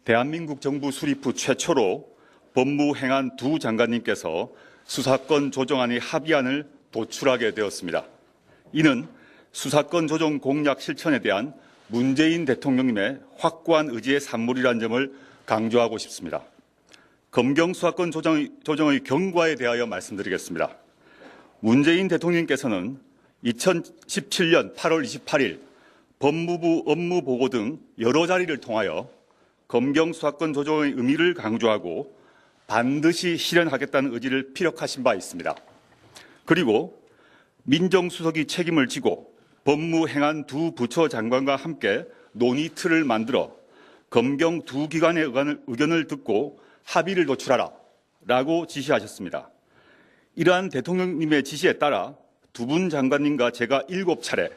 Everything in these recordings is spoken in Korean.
대한민국 정부 수립 후 최초로 법무행안 두 장관님께서 수사권 조정안의 합의안을 도출하게 되었습니다. 이는 수사권 조정 공약 실천에 대한 문재인 대통령님의 확고한 의지의 산물이라는 점을 강조하고 싶습니다. 검경 수사권 조정의 경과에 대하여 말씀드리겠습니다. 문재인 대통령께서는 2017년 8월 28일 법무부 업무보고 등 여러 자리를 통하여 검경 수사권 조정의 의미를 강조하고 반드시 실현하겠다는 의지를 피력하신 바 있습니다. 그리고 민정수석이 책임을 지고 법무행안 두 부처 장관과 함께 논의 틀을 만들어 검경 두 기관의 의견을 듣고 합의를 도출하라 라고 지시하셨습니다. 이러한 대통령님의 지시에 따라 두 분 장관님과 제가 7차례,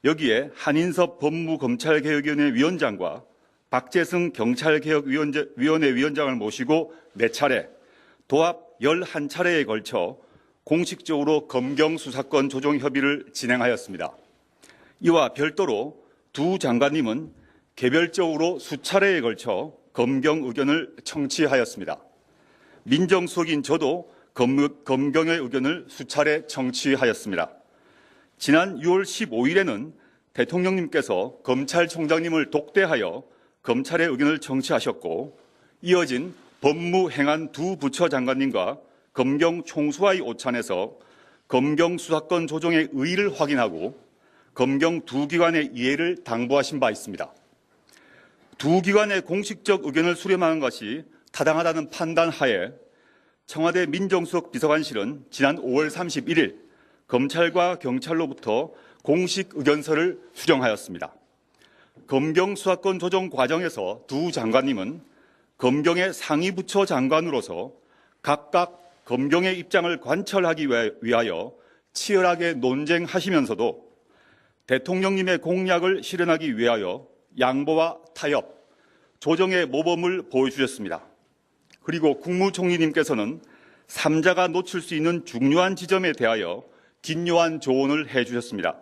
여기에 한인섭 법무검찰개혁위원회 위원장과 박재승 경찰개혁위원회 위원장을 모시고 4차례, 도합 11차례에 걸쳐 공식적으로 검경 수사권 조정 협의를 진행하였습니다. 이와 별도로 두 장관님은 개별적으로 수차례에 걸쳐 검경 의견을 청취하였습니다. 민정수석인 저도 검경의 의견을 수차례 청취하였습니다. 지난 6월 15일에는 대통령님께서 검찰총장님을 독대하여 검찰의 의견을 청취하셨고, 이어진 법무행안 두 부처 장관님과 검경 총수와의 오찬에서 검경 수사권 조정의 의의를 확인하고 검경 두 기관의 이해를 당부하신 바 있습니다. 두 기관의 공식적 의견을 수렴하는 것이 타당하다는 판단 하에 청와대 민정수석 비서관실은 지난 5월 31일 검찰과 경찰로부터 공식 의견서를 수령하였습니다. 검경 수사권 조정 과정에서 두 장관님은 검경의 상위 부처 장관으로서 각각 검경의 입장을 관철하기 위하여 치열하게 논쟁하시면서도 대통령님의 공약을 실현하기 위하여 양보와 타협, 조정의 모범을 보여주셨습니다. 그리고 국무총리님께서는 3자가 놓칠 수 있는 중요한 지점에 대하여 긴요한 조언을 해주셨습니다.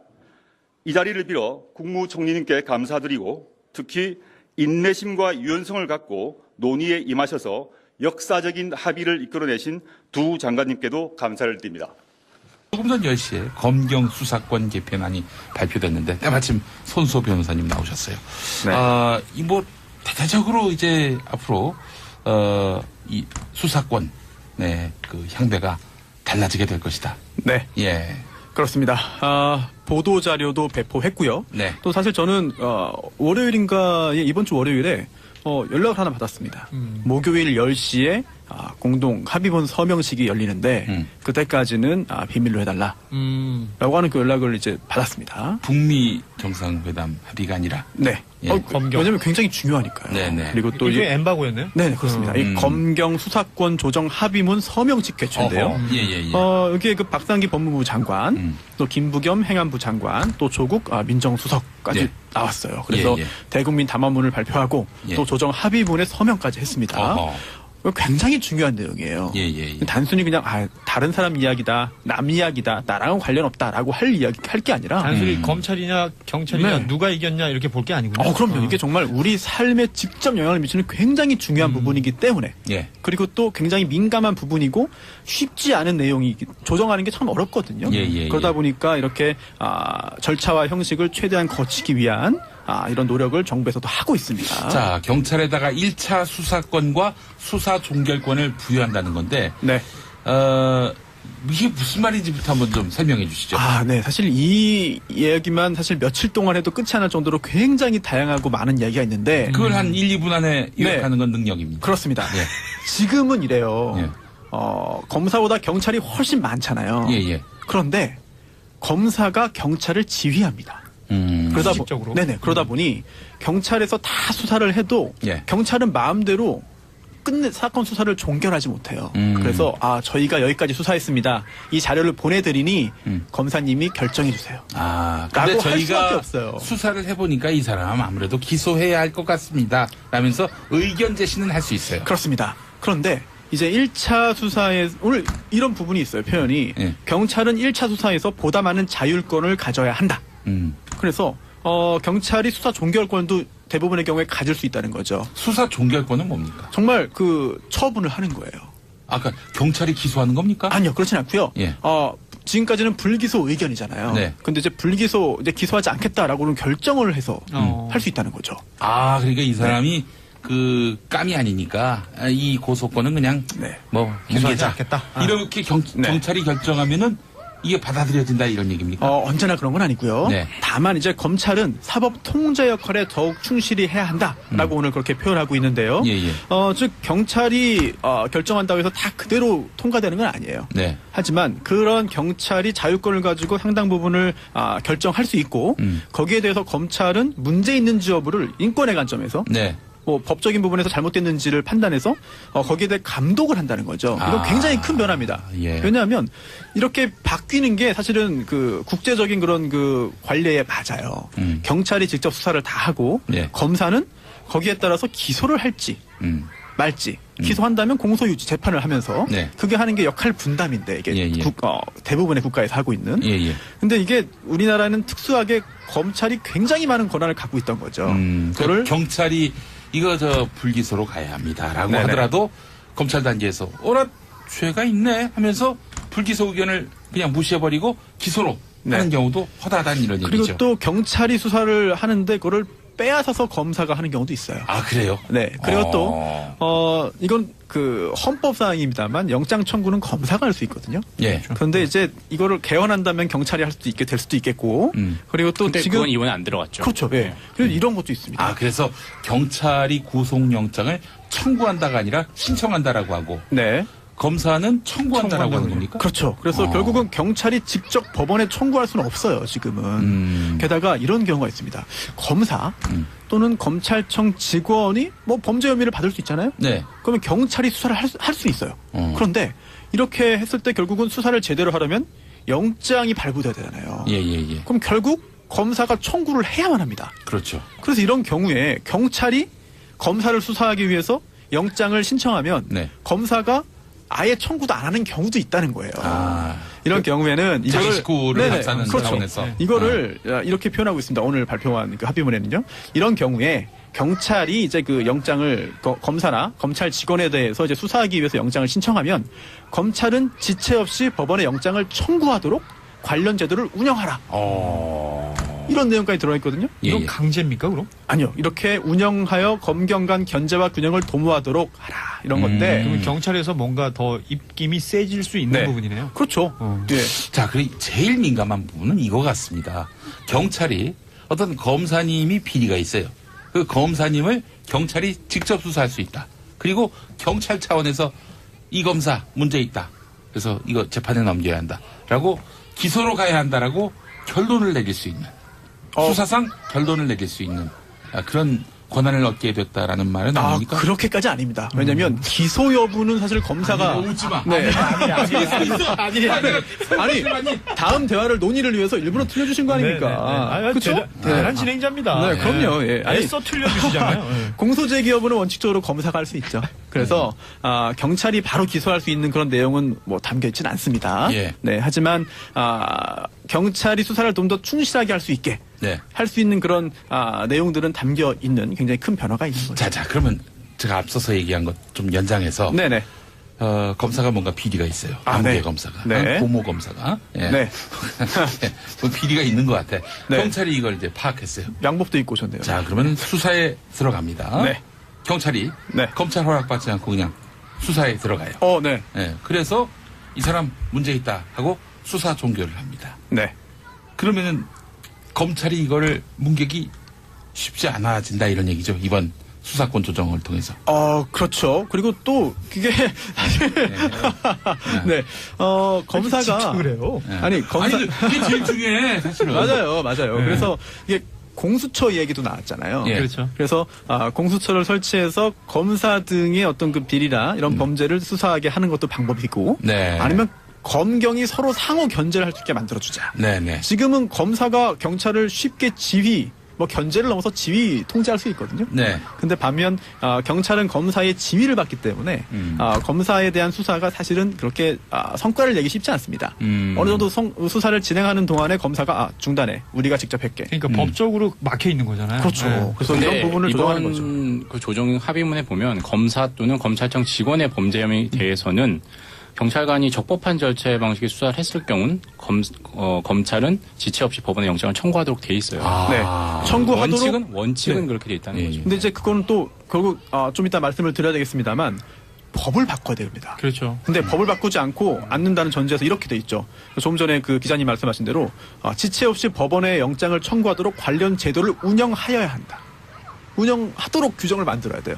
이 자리를 빌어 국무총리님께 감사드리고 특히 인내심과 유연성을 갖고 논의에 임하셔서 역사적인 합의를 이끌어내신 두 장관님께도 감사를 드립니다. 조금 전 10시에 검경 수사권 개편안이 발표됐는데 때마침 손소 변호사님 나오셨어요. 네. 대대적으로 이제 앞으로 이 수사권 그 향배가 달라지게 될 것이다. 네. 예. 그렇습니다. 보도 자료도 배포했고요. 네. 또 사실 저는 이번 주 월요일에 연락을 하나 받았습니다. 목요일 10시에 공동 합의문 서명식이 열리는데 그때까지는 비밀로 해달라. 라고 하는 그 연락을 이제 받았습니다. 북미 정상회담 합의가 아니라. 네. 예. 왜냐면 굉장히 중요하니까요. 네네. 그리고 또 이게 엠바고였네요? 네, 그렇습니다. 이 검경 수사권 조정 합의문 서명식 개최인데요. 예. 여기에 그 박상기 법무부 장관, 또 김부겸 행안부 장관, 또 조국 민정수석까지 예. 나왔어요. 그래서 예. 대국민 담화문을 발표하고 예. 또 조정 합의문에 서명까지 했습니다. 굉장히 중요한 내용이에요. 예. 단순히 그냥 다른 사람 이야기다, 남 이야기다, 나랑은 관련 없다라고 할 게 아니라 단순히 검찰이냐 경찰이냐 네. 누가 이겼냐 이렇게 볼 게 아니군요. 그럼요. 이게 정말 우리 삶에 직접 영향을 미치는 굉장히 중요한 부분이기 때문에 예. 그리고 또 굉장히 민감한 부분이고 쉽지 않은 내용이 조정하는 게 참 어렵거든요. 그러다 보니까 이렇게 절차와 형식을 최대한 거치기 위한 이런 노력을 정부에서도 하고 있습니다. 자, 경찰에다가 1차 수사권과 수사 종결권을 부여한다는 건데, 네. 이게 무슨 말인지부터 한번 좀 설명해 주시죠. 네. 사실 이 이야기만 사실 며칠 동안 해도 끝이 안 날 정도로 굉장히 다양하고 많은 이야기가 있는데, 그걸 한 1, 2분 안에 요약하는 건 능력입니다. 그렇습니다. 예. 지금은 이래요. 예. 검사보다 경찰이 훨씬 많잖아요. 예. 그런데 검사가 경찰을 지휘합니다. 그러다 보니 경찰에서 다 수사를 해도 예. 경찰은 마음대로 사건 수사를 종결하지 못해요. 그래서 저희가 여기까지 수사했습니다. 이 자료를 보내드리니 검사님이 결정해 주세요. 근데 라고 할 수밖에 저희가 없어요. 수사를 해보니까 이 사람 아무래도 기소해야 할 것 같습니다. 라면서 의견 제시는 할 수 있어요. 그렇습니다. 그런데 이제 1차 수사에 오늘 이런 부분이 있어요. 표현이 경찰은 1차 수사에서 보다 많은 자율권을 가져야 한다. 그래서 경찰이 수사 종결권도 대부분의 경우에 가질 수 있다는 거죠. 수사 종결권은 뭡니까? 정말 그 처분을 하는 거예요. 아까 경찰이 기소하는 겁니까? 아니요, 그렇진 않고요. 예. 지금까지는 불기소 의견이잖아요. 네. 근데 이제 이제 기소하지 않겠다라고는 결정을 해서 할 수 있다는 거죠. 아, 그러니까 이 사람이 그 깜이 아니니까 이 고소권은 그냥 네. 뭐 기소하지 뭉개자. 않겠다. 이렇게 네. 경찰이 결정하면은 이게 받아들여진다 이런 얘기입니까? 언제나 그런 건 아니고요. 네. 다만 이제 검찰은 사법 통제 역할에 더욱 충실히 해야 한다라고 오늘 그렇게 표현하고 있는데요. 예, 예. 즉 경찰이 결정한다고 해서 다 그대로 통과되는 건 아니에요. 네. 하지만 그런 경찰이 자유권을 가지고 상당 부분을 결정할 수 있고 거기에 대해서 검찰은 문제 있는지 여부를 인권의 관점에서 네. 뭐 법적인 부분에서 잘못됐는지를 판단해서 거기에 대해 감독을 한다는 거죠. 이건 굉장히 큰 변화입니다. 예. 왜냐하면 이렇게 바뀌는 게 사실은 그 국제적인 그런 그 관례에 맞아요. 경찰이 직접 수사를 다 하고 예. 검사는 거기에 따라서 기소를 할지 말지 기소한다면 공소유지 재판을 하면서 네. 그게 하는 게 역할 분담인데 이게 예, 예. 대부분의 국가에서 하고 있는. 예, 예. 근데 이게 우리나라는 특수하게 검찰이 굉장히 많은 권한을 갖고 있던 거죠. 그걸 경찰이 이거 불기소로 가야 합니다라고 네네. 하더라도 검찰 단계에서 어라 죄가 있네 하면서 불기소 의견을 그냥 무시해버리고 기소로 네. 하는 경우도 허다하다는 이런 그리고 얘기죠. 또 경찰이 수사를 하는데 그거를 빼앗아서 검사가 하는 경우도 있어요. 아 그래요? 네. 그리고 또 이건 그 헌법 사항입니다만 영장 청구는 검사가 할 수 있거든요. 예. 그런데 이제 이거를 개헌한다면 경찰이 할 수도 있게 될 수도 있겠고. 그리고 또 근데 지금 그건 이번에 안 들어갔죠. 그렇죠. 예. 그리고 이런 것도 있습니다. 아 그래서 경찰이 구속영장을 청구한다가 아니라 신청한다라고 하고 네. 검사는 청구한다라고 하는 겁니까? 그렇죠. 그래서 결국은 경찰이 직접 법원에 청구할 수는 없어요, 지금은. 게다가 이런 경우가 있습니다. 검사 또는 검찰청 직원이 뭐 범죄 혐의를 받을 수 있잖아요? 네. 그러면 경찰이 수사를 할 수 있어요. 그런데 이렇게 했을 때 결국은 수사를 제대로 하려면 영장이 발부돼야 되잖아요. 예, 예, 예. 그럼 결국 검사가 청구를 해야만 합니다. 그렇죠. 그래서 이런 경우에 경찰이 검사를 수사하기 위해서 영장을 신청하면 네. 검사가 아예 청구도 안 하는 경우도 있다는 거예요. 아. 이런 경우에는 자기 이거를 식구를 네네, 합사하는 그렇죠. 차원에서. 이거를 이렇게 표현하고 있습니다. 오늘 발표한 그 합의문에는요. 이런 경우에 경찰이 이제 그 영장을 검사나 검찰 직원에 대해서 이제 수사하기 위해서 영장을 신청하면 검찰은 지체 없이 법원에 영장을 청구하도록 관련 제도를 운영하라. 이런 내용까지 들어있거든요. 예, 이건 예. 강제입니까 그럼? 아니요. 이렇게 운영하여 검경 간 견제와 균형을 도모하도록 하라. 이런 건데. 그러면 경찰에서 뭔가 더 입김이 세질 수 있는 네. 부분이네요. 그렇죠. 예. 자, 그리고 제일 민감한 부분은 이거 같습니다. 경찰이 어떤 검사님이 비리가 있어요. 그 검사님을 경찰이 직접 수사할 수 있다. 그리고 경찰 차원에서 이 검사 문제 있다. 그래서 이거 재판에 넘겨야 한다. 라고 기소로 가야 한다라고 결론을 내릴 수 있는 수사상 결론을 내릴 수 있는 그런 권한을 얻게 됐다라는 말은 아닙니까? 그렇게까지 아닙니다. 왜냐하면 기소 여부는 사실 검사가 아니, 웃지 마. 네. 아니, 아니 다음 대화를 논의를 위해서 일부러 틀려주신 거 아닙니까? 그렇죠? 대단한 진행자입니다. 네, 그럼요. 예. 아니, 애써 틀려주시잖아요. 예. 공소제기 여부는 원칙적으로 검사가 할 수 있죠. 그래서 경찰이 바로 기소할 수 있는 그런 내용은 뭐 담겨 있지는 않습니다. 예. 네, 하지만 경찰이 수사를 좀 더 충실하게 할 수 있게 네. 할 수 있는 그런 내용들은 담겨 있는 굉장히 큰 변화가 있는 거죠. 자, 그러면 제가 앞서서 얘기한 것 좀 연장해서 네네. 검사가 뭔가 비리가 있어요. 아, 아무개 네. 검사가. 네. 고모 검사가. 예. 네. 뭐 비리가 있는 것 같아. 네. 경찰이 이걸 이제 파악했어요. 양복도 입고 오셨네요. 자, 그러면 수사에 들어갑니다. 네. 경찰이 네. 검찰 허락받지 않고 그냥 수사에 들어가요. 네. 예. 그래서 이 사람 문제 있다 하고 수사 종결을 합니다. 네. 그러면은 검찰이 이거를 문객이 쉽지 않아진다 이런 얘기죠. 이번 수사권 조정을 통해서. 그렇죠. 그리고 또 그게 네. 검사가 진짜 그래요? 아니 검사 아니, 그게 제일 중요해, 사실은. 맞아요. 네. 그래서 이게 공수처 얘기도 나왔잖아요. 예. 그렇죠. 그래서 공수처를 설치해서 검사 등의 어떤 그 비리나 이런 범죄를 수사하게 하는 것도 방법이고 네. 아니면 검경이 서로 상호 견제를 할 수 있게 만들어주자. 네네. 지금은 검사가 경찰을 쉽게 지휘 뭐 견제를 넘어서 지휘 통제할 수 있거든요. 네. 근데 반면 경찰은 검사의 지휘를 받기 때문에 검사에 대한 수사가 사실은 그렇게 성과를 내기 쉽지 않습니다. 어느 정도 수사를 진행하는 동안에 검사가 중단해. 우리가 직접 할게. 그러니까 법적으로 막혀 있는 거잖아요. 그렇죠. 네. 그래서 이런 부분을 조정하는 거죠. 이번 그 조정 합의문에 보면 검사 또는 검찰청 직원의 범죄 혐의에 대해서는 경찰관이 적법한 절차의 방식의 수사를 했을 경우는 검찰은 지체 없이 법원에 영장을 청구하도록 돼 있어요. 네. 청구하도록 원칙은 네. 그렇게 돼 있다는 거죠. 근데 이제 그거는 또 결국 좀 이따 말씀을 드려야 되겠습니다만 법을 바꿔야 됩니다. 그렇죠. 근데 법을 바꾸지 않는다는 전제에서 이렇게 돼 있죠. 조금 전에 그 기자님 말씀하신 대로 지체 없이 법원에 영장을 청구하도록 관련 제도를 운영하여야 한다. 운영하도록 규정을 만들어야 돼요.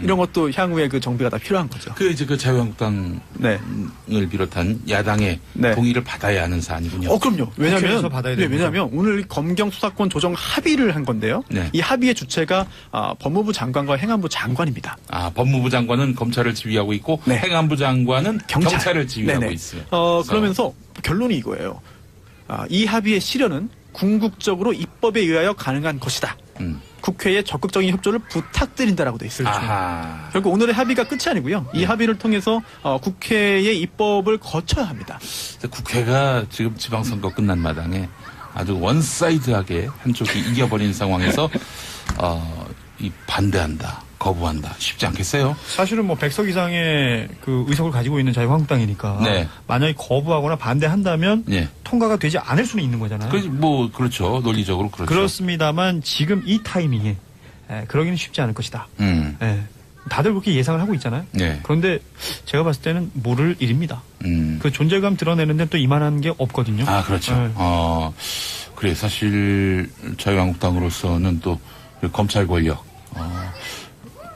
이런 것도 향후에 그 정비가 다 필요한 거죠. 그 이제 그 자유한국당을 네. 비롯한 야당의 네. 동의를 받아야 하는 사안이군요. 그럼요. 국회에서 받아야 되는 왜냐하면 오늘 검경 수사권 조정 합의를 한 건데요. 네. 이 합의의 주체가 법무부 장관과 행안부 장관입니다. 법무부 장관은 검찰을 지휘하고 있고 네. 행안부 장관은 경찰. 경찰을 지휘하고 네네. 있어요. 그러면서 결론이 이거예요. 이 합의의 실현은 궁극적으로 입법에 의하여 가능한 것이다. 국회에 적극적인 협조를 부탁드린다라고 돼 있어요. 아하. 결국 오늘의 합의가 끝이 아니고요. 이 합의를 통해서 국회의 입법을 거쳐야 합니다. 국회가 지금 지방선거 끝난 마당에 아주 원사이드하게 한쪽이 이겨버린 상황에서 이 반대한다, 거부한다 쉽지 않겠어요? 사실은 뭐 100석 이상의 그 의석을 가지고 있는 자유한국당이니까 네. 만약에 거부하거나 반대한다면 예. 통과가 되지 않을 수는 있는 거잖아요. 그렇죠. 논리적으로 그렇죠. 그렇습니다만 지금 이 타이밍에 그러기는 쉽지 않을 것이다. 예. 다들 그렇게 예상을 하고 있잖아요. 네. 그런데 제가 봤을 때는 모를 일입니다. 그 존재감 드러내는데 또 이만한 게 없거든요. 그렇죠. 네. 그래 사실 자유한국당으로서는 또 검찰 권력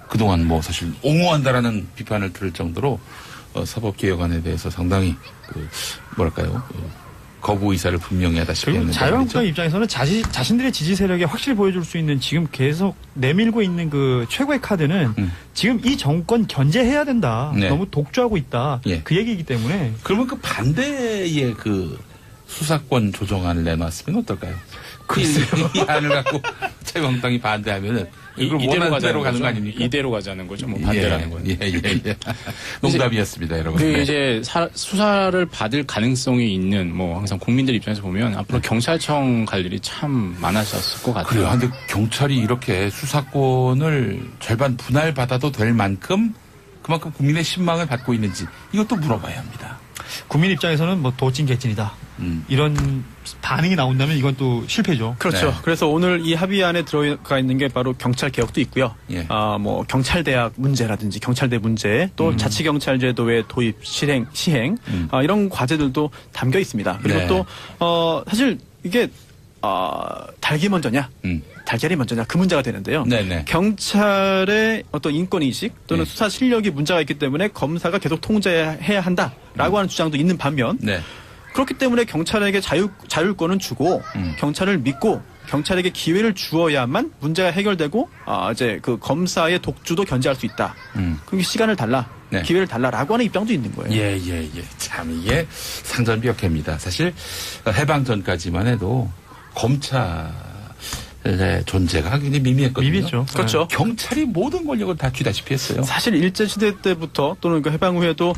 그동안 뭐 사실 옹호한다라는 비판을 들을 정도로 사법개혁안에 대해서 상당히 거부 의사를 분명히 하다시피 그리고 했는데 자유한국당 말이죠. 입장에서는 자신들의 지지 세력에 확실히 보여줄 수 있는 지금 계속 내밀고 있는 그 최고의 카드는 지금 이 정권 견제해야 된다. 네. 너무 독주하고 있다. 예. 그 얘기이기 때문에 그러면 그 반대의 그 수사권 조정안을 내놨으면 어떨까요? 이 안을 갖고 자유한국당이 반대하면은 이걸 원하는 대로 가는 거 아닙니까? 이대로 가자는 거죠. 뭐 반대라는 건. 예. 농담이었습니다, 여러분. 그 네. 이제 수사를 받을 가능성이 있는 뭐 항상 국민들 입장에서 보면 앞으로 경찰청 갈 일이 참 많아졌을 것 같아요. 그래요. 근데 경찰이 이렇게 수사권을 절반 분할받아도 될 만큼 그만큼 국민의 신망을 받고 있는지 이것도 물어봐야 합니다. 국민 입장에서는 뭐 도찐개찐이다. 이런 반응이 나온다면 이건 또 실패죠. 그렇죠. 네. 그래서 오늘 이 합의 안에 들어가 있는 게 바로 경찰 개혁도 있고요. 예. 뭐 경찰대학 문제라든지 경찰대 문제, 또 자치경찰제도의 도입 시행, 이런 과제들도 담겨 있습니다. 그리고 네. 또 사실 이게 닭이 먼저냐, 달걀이 먼저냐 그 문제가 되는데요. 네네. 경찰의 어떤 인권인식 또는 네. 수사 실력이 문제가 있기 때문에 검사가 계속 통제해야 한다라고 하는 주장도 있는 반면 네. 그렇기 때문에 경찰에게 자율권은 주고 경찰을 믿고 경찰에게 기회를 주어야만 문제가 해결되고 이제 그 검사의 독주도 견제할 수 있다. 그게 시간을 달라, 네. 기회를 달라라고 하는 입장도 있는 거예요. 예. 참 이게 상전비역해입니다. 사실 해방 전까지만 해도 검찰의 존재가 굉장히 미미했거든요. 미미했죠. 그렇죠. 경찰이 모든 권력을 다 쥐다시피 했어요. 사실 일제시대 때부터 또는 그 해방 후에도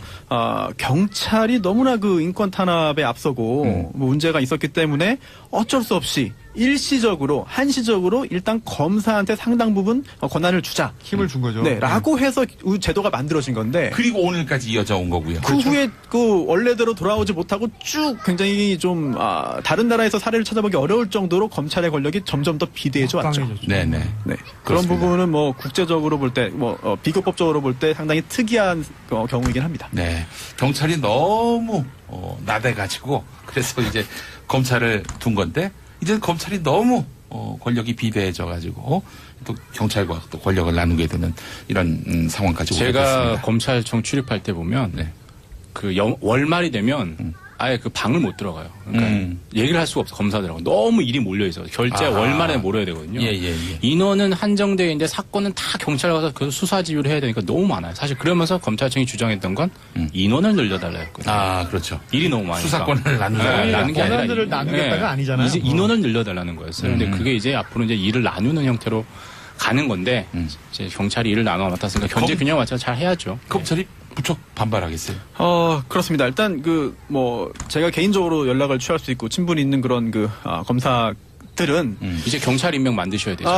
경찰이 너무나 그 인권 탄압에 앞서고 뭐 문제가 있었기 때문에 어쩔 수 없이 일시적으로 한시적으로 일단 검사한테 상당 부분 권한을 주자. 힘을 준 거죠. 네, 라고 해서 제도가 만들어진 건데 그리고 오늘까지 이어져 온 거고요. 그 후에 그 원래대로 돌아오지 못하고 쭉 굉장히 좀 다른 나라에서 사례를 찾아보기 어려울 정도로 검찰의 권력이 점점 더 비대해져 왔죠. 강해졌죠. 네네. 네. 그런 그렇습니다. 부분은 뭐 국제적으로 볼 때 비교법적으로 볼 때 상당히 특이한 경우이긴 합니다. 네. 경찰이 너무 나대가지고 그래서 이제 검찰을 둔 건데 이제 검찰이 너무 권력이 비대해져가지고 또 경찰과 또 권력을 나누게 되는 이런 상황까지 오게 제가 됐습니다. 검찰청 출입할 때 보면 네. 그 월말이 되면 아예 그 방을 못 들어가요. 그러니까 얘기를 할 수가 없어 검사들하고 너무 일이 몰려 있어. 결제 월 말에 몰아야 되거든요. 예. 인원은 한정되어 있는데 사건은 다 경찰 가서 그 수사 지휘를 해야 되니까 너무 많아요. 사실 그러면서 검찰청이 주장했던 건 인원을 늘려달라 했거든요. 아, 그렇죠. 일이 너무 많으니까. 수사권을 나누는 게 아니라 권한들을 나누겠다가 아니잖아요. 이제 인원을 늘려달라는 거였어요. 근데 그게 이제 앞으로 이제 일을 나누는 형태로 가는 건데 이제 경찰이 일을 나눠 맡았으니까 견제 균형 맞춰서 잘 해야죠. 검찰이 무척 반발하겠어요. 그렇습니다. 일단 제가 개인적으로 연락을 취할 수 있고 친분이 있는 그런 검사들은 이제 경찰 임명 만드셔야 되죠.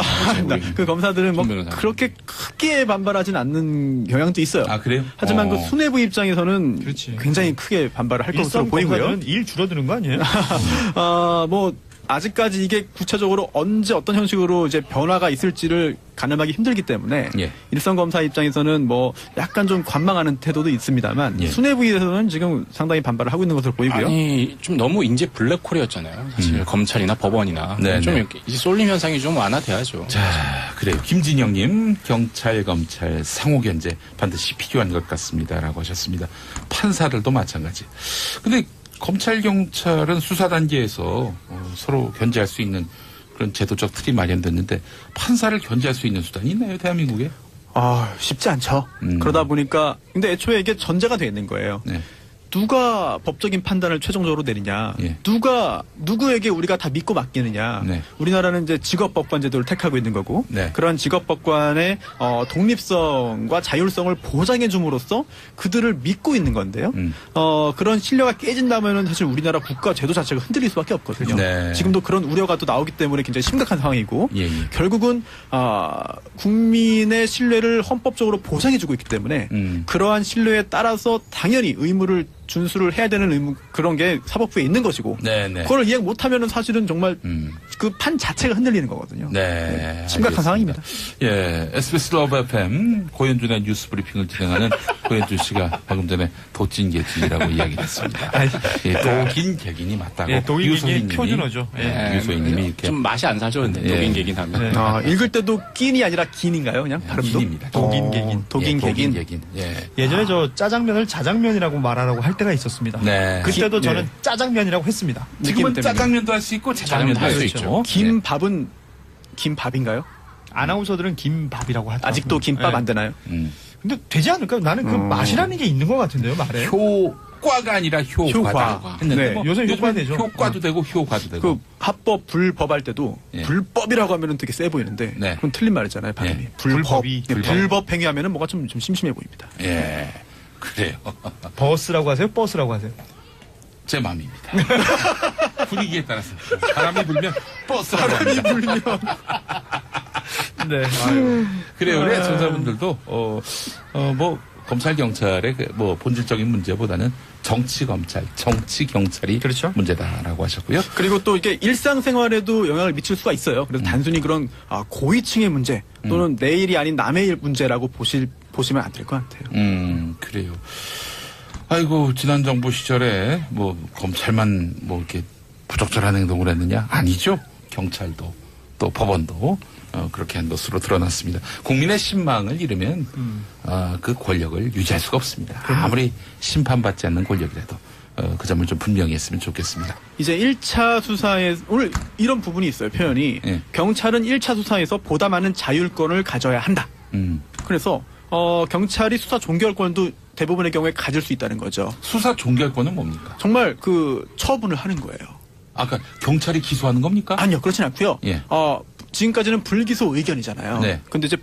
그 검사들은 뭐 김 변호사님. 그렇게 크게 반발하진 않는 경향도 있어요. 아, 그래요? 하지만 그 수뇌부 입장에서는 그렇지. 굉장히 크게 반발을 할 것으로 일선 보이고요. 검사들은 일 줄어드는 거 아니에요? 아직까지 이게 구체적으로 언제 어떤 형식으로 이제 변화가 있을지를 가늠하기 힘들기 때문에 예. 일선 검사 입장에서는 약간 좀 관망하는 태도도 있습니다만 예. 수뇌부에서는 지금 상당히 반발을 하고 있는 것으로 보이고요. 아니 좀 너무 이제 블랙홀이었잖아요. 사실 검찰이나 법원이나 네, 좀 네. 이렇게 이제 쏠림 현상이 좀 완화돼야죠. 자, 그래요. 김진영님, 경찰, 검찰, 상호 견제 반드시 필요한 것 같습니다라고 하셨습니다. 판사들도 마찬가지. 근데 검찰, 경찰은 수사 단계에서 서로 견제할 수 있는 그런 제도적 틀이 마련됐는데 판사를 견제할 수 있는 수단이 있나요, 대한민국에? 쉽지 않죠. 그러다 보니까 근데 애초에 이게 전제가 돼 있는 거예요. 네. 누가 법적인 판단을 최종적으로 내리냐, 예. 누구에게 우리가 다 믿고 맡기느냐. 네. 우리나라는 이제 직업법관 제도를 택하고 있는 거고, 네. 그러한 직업법관의 독립성과 자율성을 보장해 줌으로써 그들을 믿고 있는 건데요. 그런 신뢰가 깨진다면은 사실 우리나라 국가 제도 자체가 흔들릴 수밖에 없거든요. 네. 지금도 그런 우려가 또 나오기 때문에 굉장히 심각한 상황이고, 예. 결국은 국민의 신뢰를 헌법적으로 보장해주고 있기 때문에 그러한 신뢰에 따라서 당연히 의무를 준수를 해야 되는 그런 게 사법부에 있는 것이고 네네. 그걸 이행 못하면은 사실은 정말 그 판 자체가 흔들리는 거거든요. 네. 심각한 알겠습니다. 상황입니다. 예. SBS 러브 FM 고현준의 뉴스 브리핑을 진행하는 고현준 씨가 방금 전에 도찐개진이라고 이야기를 했습니다. 예, 독인 개긴이 맞다고. 예, 독인 개긴의 유소희님이, 표준어죠. 예, 유소희님이 이렇게. 좀 맛이 안 사죠. 근데 예. 독인 얘긴 하면. 읽을 때도 낀이 아니라 긴인가요? 그냥 발음도? 긴입니다. 독인 개긴. 독인 개긴. 예. 예전에 저 짜장면을 자장면이라고 말하라고 할 때가 있었습니다. 네. 그때도 저는 네. 짜장면이라고 했습니다. 지금은 느낌 때문에. 짜장면도 할 수 있고 자장면도 할 수 그렇죠. 있죠. 김밥은 김밥인가요? 아나운서들은 김밥이라고 하죠. 아직도 김밥 안 되나요? 근데 되지 않을까요? 나는 그 맛이라는 게 있는 것 같은데요, 말에. 효과가 아니라 효과다. 효과. 했는데 네. 뭐 요새 효과 요즘엔 되죠. 효과도 되고 효과도 되고. 그 합법 불법 할 때도 예. 불법이라고 하면은 되게 세 보이는데 네. 그건 틀린 말이잖아요, 발음이. 예. 불법이. 불법 행위하면은 뭐가 좀 심심해 보입니다. 예. 그래요. 버스라고 하세요? 버스라고 하세요? 제 마음입니다. 분위기에 따라서 바람이 불면 버스라고 합니다. 네. 그래요. 우리 청자분들도 뭐 검찰 경찰의 뭐 본질적인 문제보다는 정치 검찰, 정치 경찰이 그렇죠. 문제다라고 하셨고요. 그리고 또 이게 일상생활에도 영향을 미칠 수가 있어요. 그래서 단순히 그런 고위층의 문제 또는 내 일이 아닌 남의 일 문제라고 보시면 안 될 것 같아요. 그래요. 아이고 지난 정부 시절에 뭐 검찰만 뭐 이렇게 부적절한 행동을 했느냐? 아니죠. 경찰도 또 법원도 그렇게 한 것으로 드러났습니다. 국민의 신망을 잃으면 그 권력을 유지할 수가 없습니다. 아무리 심판받지 않는 권력이라도 그 점을 좀 분명히 했으면 좋겠습니다. 이제 1차 수사에 오늘 이런 부분이 있어요. 표현이 예. 경찰은 1차 수사에서 보다 많은 자율권을 가져야 한다. 그래서 경찰이 수사 종결권도 대부분의 경우에 가질 수 있다는 거죠. 수사 종결권은 뭡니까? 정말 그 처분을 하는 거예요. 아까 경찰이 기소하는 겁니까? 아니요, 그렇진 않고요. 예. 지금까지는 불기소 의견이잖아요. 네. 근데 이제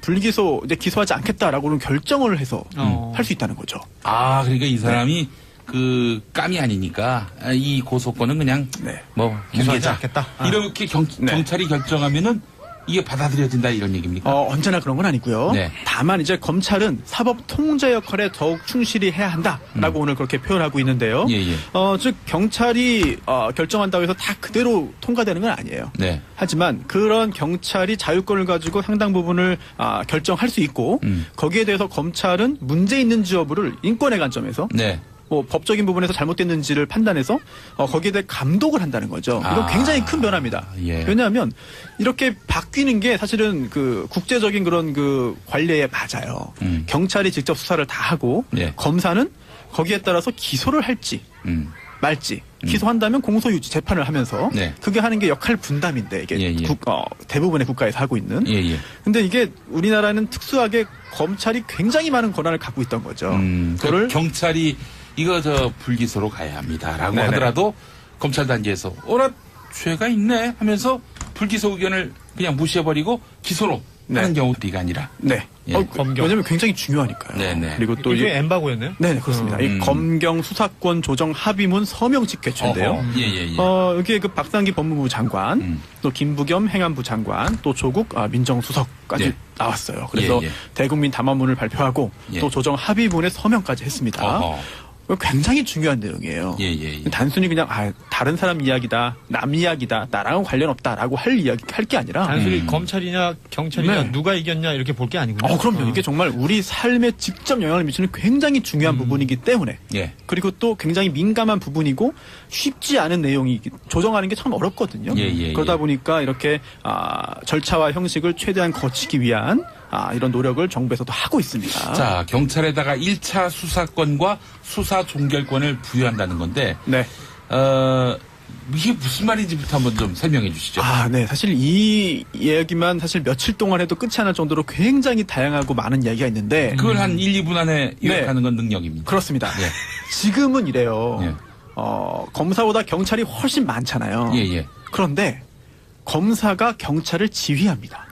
이제 기소하지 않겠다라고는 결정을 해서 할 수 있다는 거죠. 아, 그러니까 이 사람이 그 깜이 아니니까 이 고소권은 그냥 네. 뭐 기소하지 뭉개자. 않겠다. 이렇게 네. 경찰이 결정하면은 이게 받아들여진다 이런 얘기입니까? 언제나 그런 건 아니고요. 네. 다만 이제 검찰은 사법 통제 역할에 더욱 충실히 해야 한다라고 오늘 그렇게 표현하고 있는데요. 예. 즉 경찰이 결정한다고 해서 다 그대로 통과되는 건 아니에요. 네. 하지만 그런 경찰이 자율권을 가지고 상당 부분을 결정할 수 있고 거기에 대해서 검찰은 문제 있는지 여부를 인권의 관점에서 네. 뭐 법적인 부분에서 잘못됐는지를 판단해서 거기에 대해 감독을 한다는 거죠. 이건 굉장히 큰 변화입니다. 예. 왜냐하면 이렇게 바뀌는 게 사실은 그 국제적인 그런 그 관례에 맞아요. 경찰이 직접 수사를 다 하고 예. 검사는 거기에 따라서 기소를 할지 말지 기소한다면 공소유지 재판을 하면서 네. 그게 하는 게 역할 분담인데 이게 예, 예. 대부분의 국가에서 하고 있는. 예, 예. 근데 이게 우리나라는 특수하게 검찰이 굉장히 많은 권한을 갖고 있던 거죠. 그걸 경찰이 이거 불기소로 가야 합니다라고 네네. 하더라도 검찰 단계에서 어라 죄가 있네 하면서 불기소 의견을 그냥 무시해버리고 기소로 네. 하는 경우가 아니라. 네. 예. 왜냐면 굉장히 중요하니까요. 네네. 그리고 또 이게 이제 엠바고였네요. 네, 그렇습니다. 이 검경 수사권 조정 합의문 서명식 개최인데요. 어허. 예, 예, 예. 여기에 그 박상기 법무부 장관, 또 김부겸 행안부 장관, 또 조국 민정수석까지 예. 나왔어요. 그래서 예, 예. 대국민 담화문을 발표하고 예. 또 조정 합의문에 서명까지 했습니다. 어허. 굉장히 중요한 내용이에요. 예, 예, 예. 단순히 그냥 다른 사람 이야기다, 남 이야기다, 나랑은 관련 없다라고 할 게 아니라 단순히 검찰이냐 경찰이냐 네. 누가 이겼냐 이렇게 볼 게 아니군요. 그럼요. 이게 정말 우리 삶에 직접 영향을 미치는 굉장히 중요한 부분이기 때문에 예. 그리고 또 굉장히 민감한 부분이고 쉽지 않은 내용이 조정하는 게 참 어렵거든요. 예, 예, 그러다 예. 보니까 이렇게 절차와 형식을 최대한 거치기 위한 이런 노력을 정부에서도 하고 있습니다. 자, 경찰에다가 1차 수사권과 수사 종결권을 부여한다는 건데, 네. 이게 무슨 말인지부터 한번 좀 설명해 주시죠. 네. 사실 이 이야기만 사실 며칠 동안 해도 끝이 안 날 정도로 굉장히 다양하고 많은 이야기가 있는데 그걸 한 1, 2분 안에 네. 요약하는 건 능력입니다. 그렇습니다. 예. 지금은 이래요. 예. 검사보다 경찰이 훨씬 많잖아요. 예, 예. 그런데 검사가 경찰을 지휘합니다.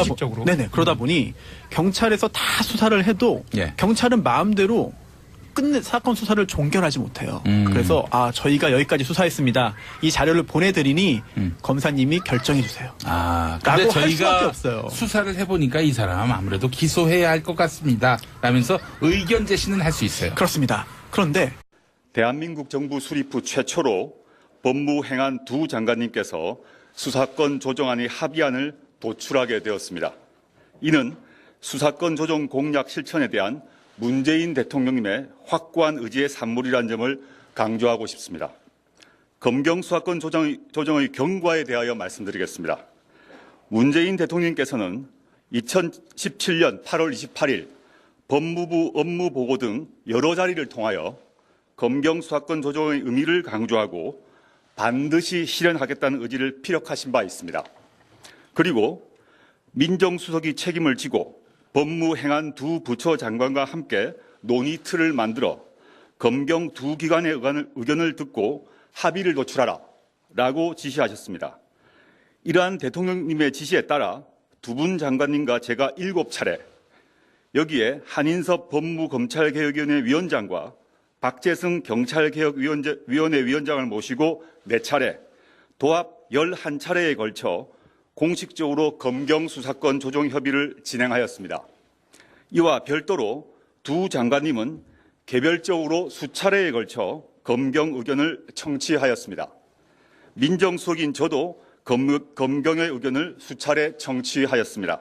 직접적으로? 네네. 그러다 보니 경찰에서 다 수사를 해도 예. 경찰은 마음대로 사건 수사를 종결하지 못해요. 그래서 저희가 여기까지 수사했습니다. 이 자료를 보내드리니 검사님이 결정해 주세요. 근데 라고 할 수밖에 저희가 없어요. 수사를 해보니까 이 사람 아무래도 기소해야 할 것 같습니다. 라면서 의견 제시는 할 수 있어요. 그렇습니다. 그런데 대한민국 정부 수립 후 최초로 법무행안 두 장관님께서 수사권 조정안의 합의안을 도출하게 되었습니다. 이는 수사권 조정 공약 실천에 대한 문재인 대통령님의 확고한 의지의 산물이라는 점을 강조하고 싶습니다. 검경 수사권 조정의 경과에 대하여 말씀드리겠습니다. 문재인 대통령님께서는 2017년 8월 28일 법무부 업무보고 등 여러 자리를 통하여 검경 수사권 조정의 의미를 강조하고 반드시 실현하겠다는 의지를 피력하신 바 있습니다. 그리고 민정수석이 책임을 지고 법무행안 두 부처 장관과 함께 논의 틀을 만들어 검경 두 기관의 의견을 듣고 합의를 도출하라 라고 지시하셨습니다. 이러한 대통령님의 지시에 따라 두 분 장관님과 제가 7차례 여기에 한인섭 법무검찰개혁위원회 위원장과 박재승 경찰개혁위원회 위원장을 모시고 4차례 도합 11차례에 걸쳐 공식적으로 검경 수사권 조정 협의를 진행하였습니다. 이와 별도로 두 장관님은 개별적으로 수차례에 걸쳐 검경 의견을 청취하였습니다. 민정수석인 저도 검경의 의견을 수차례 청취하였습니다.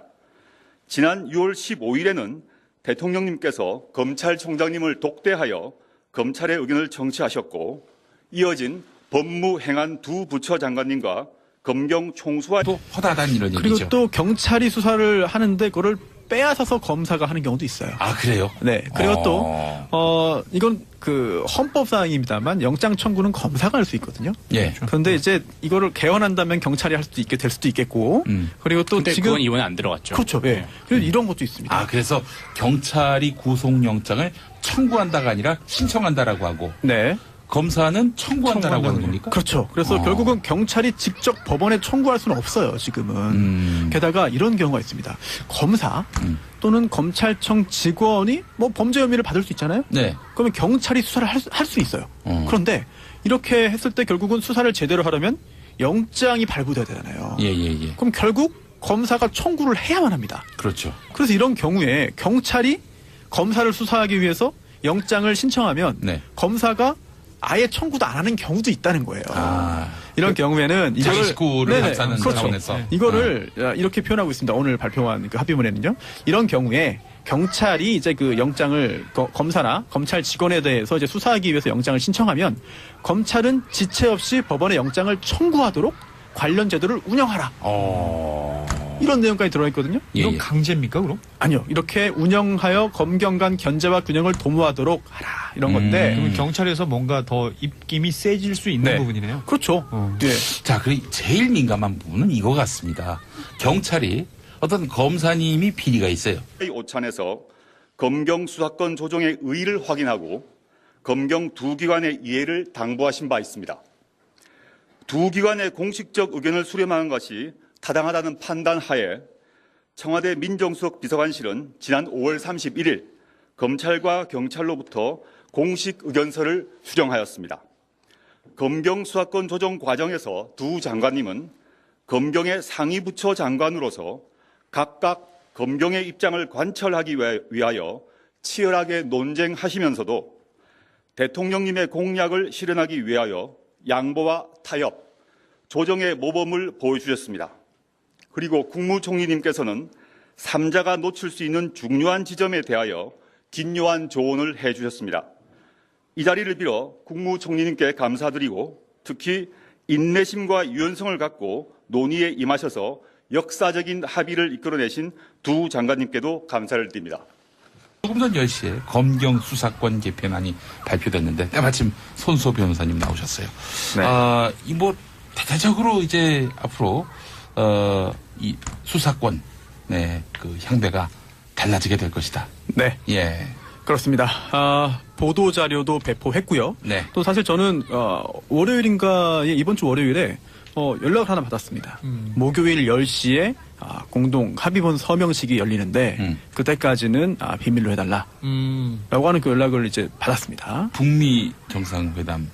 지난 6월 15일에는 대통령님께서 검찰총장님을 독대하여 검찰의 의견을 청취하셨고 이어진 법무행안 두 부처 장관님과 검경 총수와 또 허다한 이런 그리고 얘기죠. 또 경찰이 수사를 하는데 그걸 빼앗아서 검사가 하는 경우도 있어요. 그래요? 네. 그리고 또 이건 그 헌법사항입니다만 영장 청구는 검사가 할 수 있거든요. 예. 그런데 이제 이거를 개헌한다면 경찰이 할 수도 있게 될 수도 있겠고 그리고 또 근데 지금 그건 이번에 안 들어갔죠. 그렇죠. 예. 그리고 이런 것도 있습니다. 그래서 경찰이 구속영장을 청구한다가 아니라 신청한다라고 하고 네. 검사는 청구한다라고 하는 겁니까? 그렇죠. 그래서 결국은 경찰이 직접 법원에 청구할 수는 없어요, 지금은. 게다가 이런 경우가 있습니다. 검사 또는 검찰청 직원이 뭐 범죄 혐의를 받을 수 있잖아요? 네. 그러면 경찰이 수사를 할 수 있어요. 그런데 이렇게 했을 때 결국은 수사를 제대로 하려면 영장이 발부돼야 되잖아요. 예. 그럼 결국 검사가 청구를 해야만 합니다. 그렇죠. 그래서 이런 경우에 경찰이 검사를 수사하기 위해서 영장을 신청하면 네. 검사가 아예 청구도 안 하는 경우도 있다는 거예요. 이런 경우에는 자기 이거를 식구를 감싸는 그렇죠. 차원에서. 이거를 이렇게 표현하고 있습니다. 오늘 발표한 그 합의문에는요. 이런 경우에 경찰이 이제 그 영장을 검사나 검찰 직원에 대해서 이제 수사하기 위해서 영장을 신청하면 검찰은 지체 없이 법원에 영장을 청구하도록 관련 제도를 운영하라. 이런 내용까지 들어가 있거든요. 이건 예. 강제입니까 그럼? 아니요. 이렇게 운영하여 검경 간 견제와 균형을 도모하도록 하라. 이런 건데. 그러면 경찰에서 뭔가 더 입김이 세질 수 있는 네. 부분이네요. 그렇죠. 예. 자, 그리고 제일 민감한 부분은 이거 같습니다. 경찰이 어떤 검사님이 비리가 있어요. 오찬에서 검경 수사권 조정의 의의를 확인하고 검경 두 기관의 이해를 당부하신 바 있습니다. 두 기관의 공식적 의견을 수렴하는 것이 타당하다는 판단 하에 청와대 민정수석 비서관실은 지난 5월 31일 검찰과 경찰로부터 공식 의견서를 수령하였습니다. 검경 수사권 조정 과정에서 두 장관님은 검경의 상위부처 장관으로서 각각 검경의 입장을 관철하기 위하여 치열하게 논쟁하시면서도 대통령님의 공약을 실현하기 위하여 양보와 타협, 조정의 모범을 보여주셨습니다. 그리고 국무총리님께서는 3자가 놓칠 수 있는 중요한 지점에 대하여 긴요한 조언을 해주셨습니다. 이 자리를 빌어 국무총리님께 감사드리고 특히 인내심과 유연성을 갖고 논의에 임하셔서 역사적인 합의를 이끌어내신 두 장관님께도 감사를 드립니다. 조금 전 10시에 검경 수사권 개편안이 발표됐는데 때마침 손소 변호사님 나오셨어요. 네. 이 뭐 대대적으로 이제 앞으로 이 수사권 그 향배가 달라지게 될 것이다. 네. 예. 그렇습니다. 보도 자료도 배포했고요. 네. 또 사실 저는 월요일인가 이번 주 월요일에 연락을 하나 받았습니다. 목요일 10시에 공동 합의본 서명식이 열리는데 그때까지는 비밀로 해달라. 라고 하는 그 연락을 이제 받았습니다. 북미 정상회담